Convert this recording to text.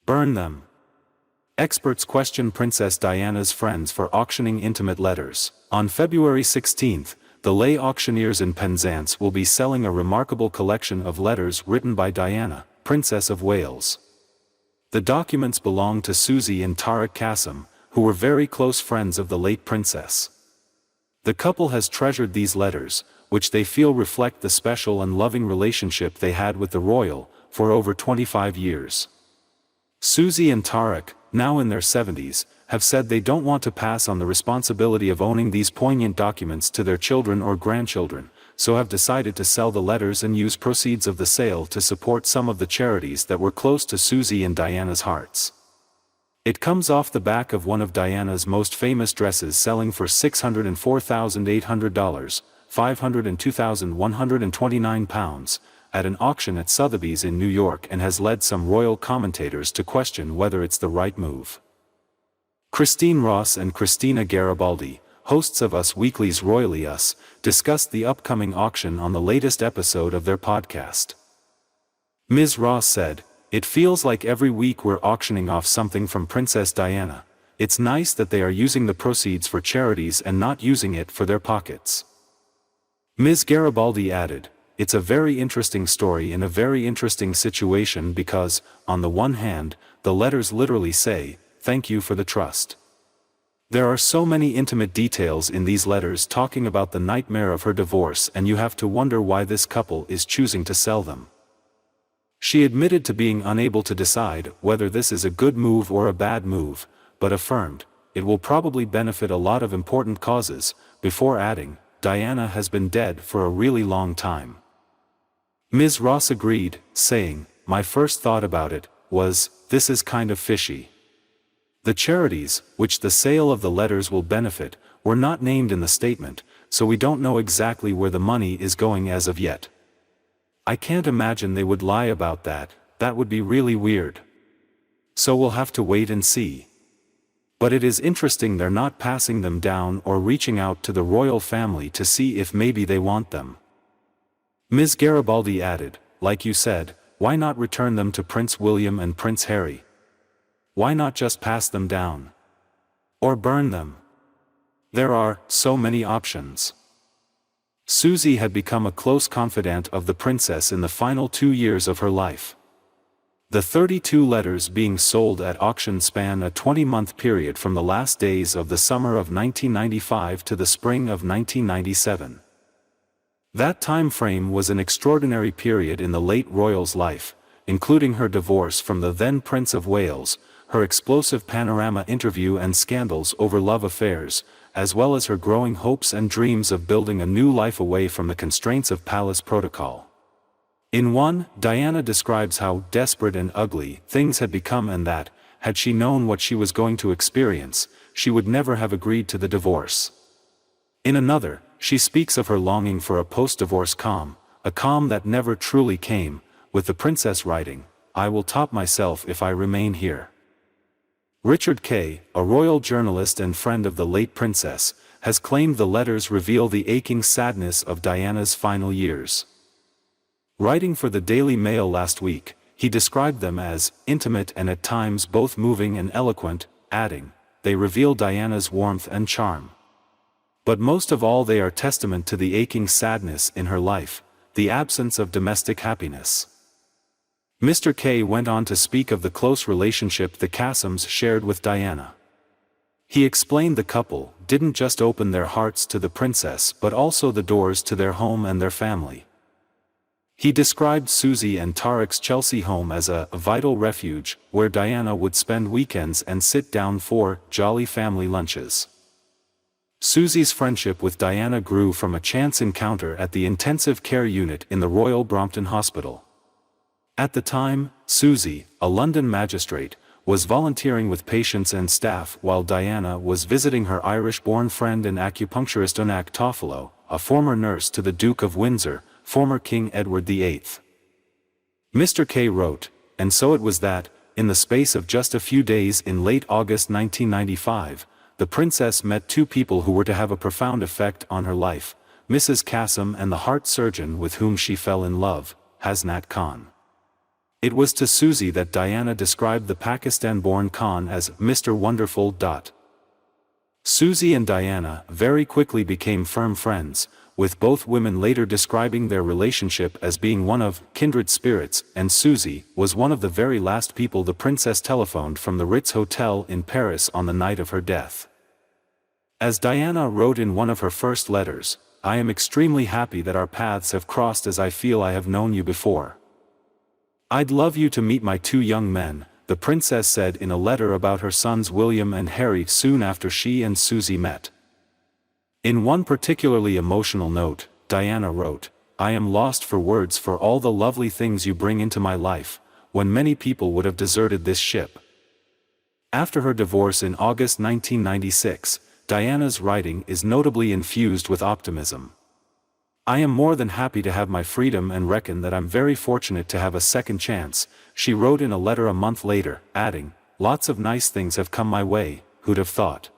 Burn them. Experts question Princess Diana's friends for auctioning intimate letters. On February 16, the Lay Auctioneers in Penzance will be selling a remarkable collection of letters written by Diana, Princess of Wales. The documents belong to Susie and Tarek Kassem, who were very close friends of the late princess. The couple has treasured these letters, which they feel reflect the special and loving relationship they had with the royal, for over 25 years. Susie and Tarek, now in their 70s, have said they don't want to pass on the responsibility of owning these poignant documents to their children or grandchildren, so have decided to sell the letters and use proceeds of the sale to support some of the charities that were close to Susie and Diana's hearts. It comes off the back of one of Diana's most famous dresses selling for $604,800, £502,129, at an auction at Sotheby's in New York, and has led some royal commentators to question whether it's the right move. Christine Ross and Christina Garibaldi, hosts of Us Weekly's Royally Us, discussed the upcoming auction on the latest episode of their podcast. Ms. Ross said, "It feels like every week we're auctioning off something from Princess Diana. It's nice that they are using the proceeds for charities and not using it for their pockets." Ms. Garibaldi added, "It's a very interesting story in a very interesting situation because, on the one hand, the letters literally say, 'Thank you for the trust.' There are so many intimate details in these letters talking about the nightmare of her divorce, and you have to wonder why this couple is choosing to sell them." She admitted to being unable to decide whether this is a good move or a bad move, but affirmed, "It will probably benefit a lot of important causes," before adding, "Diana has been dead for a really long time." Ms. Ross agreed, saying, "My first thought about it was, this is kind of fishy." The charities, which the sale of the letters will benefit, were not named in the statement, so we don't know exactly where the money is going as of yet. I can't imagine they would lie about that, that would be really weird. So we'll have to wait and see. But it is interesting they're not passing them down or reaching out to the royal family to see if maybe they want them. Ms. Garibaldi added, "Like you said, why not return them to Prince William and Prince Harry? Why not just pass them down? Or burn them? There are so many options." Susie had become a close confidant of the princess in the final 2 years of her life. The 32 letters being sold at auction span a 20-month period from the last days of the summer of 1995 to the spring of 1997. That time frame was an extraordinary period in the late royal's life, including her divorce from the then Prince of Wales, her explosive Panorama interview and scandals over love affairs, as well as her growing hopes and dreams of building a new life away from the constraints of palace protocol. In one, Diana describes how desperate and ugly things had become, and that, had she known what she was going to experience, she would never have agreed to the divorce. In another, she speaks of her longing for a post-divorce calm, a calm that never truly came, with the princess writing, "I will top myself if I remain here." Richard Kay, a royal journalist and friend of the late princess, has claimed the letters reveal the aching sadness of Diana's final years. Writing for the Daily Mail last week, he described them as intimate and at times both moving and eloquent, adding, "They reveal Diana's warmth and charm. But most of all they are testament to the aching sadness in her life, the absence of domestic happiness." Mr. Kay went on to speak of the close relationship the Kassems shared with Diana. He explained the couple didn't just open their hearts to the princess but also the doors to their home and their family. He described Susie and Tarek's Chelsea home as a vital refuge, where Diana would spend weekends and sit down for jolly family lunches. Susie's friendship with Diana grew from a chance encounter at the intensive care unit in the Royal Brompton Hospital. At the time, Susie, a London magistrate, was volunteering with patients and staff while Diana was visiting her Irish-born friend and acupuncturist Onak Toffolo, a former nurse to the Duke of Windsor, former King Edward VIII. Mr. Kay wrote, "And so it was that, in the space of just a few days in late August 1995, the princess met two people who were to have a profound effect on her life, Mrs. Kassem and the heart surgeon with whom she fell in love, Hasnat Khan. It was to Susie that Diana described the Pakistan-born Khan as Mr. Wonderful. Susie and Diana very quickly became firm friends, with both women later describing their relationship as being one of kindred spirits, and Susie was one of the very last people the princess telephoned from the Ritz Hotel in Paris on the night of her death. As Diana wrote in one of her first letters, "I am extremely happy that our paths have crossed, as I feel I have known you before. I'd love you to meet my two young men," the princess said in a letter about her sons William and Harry soon after she and Susie met. In one particularly emotional note, Diana wrote, "I am lost for words for all the lovely things you bring into my life, when many people would have deserted this ship." After her divorce in August 1996, Diana's writing is notably infused with optimism. "I am more than happy to have my freedom and reckon that I'm very fortunate to have a second chance," she wrote in a letter a month later, adding, "Lots of nice things have come my way, who'd have thought."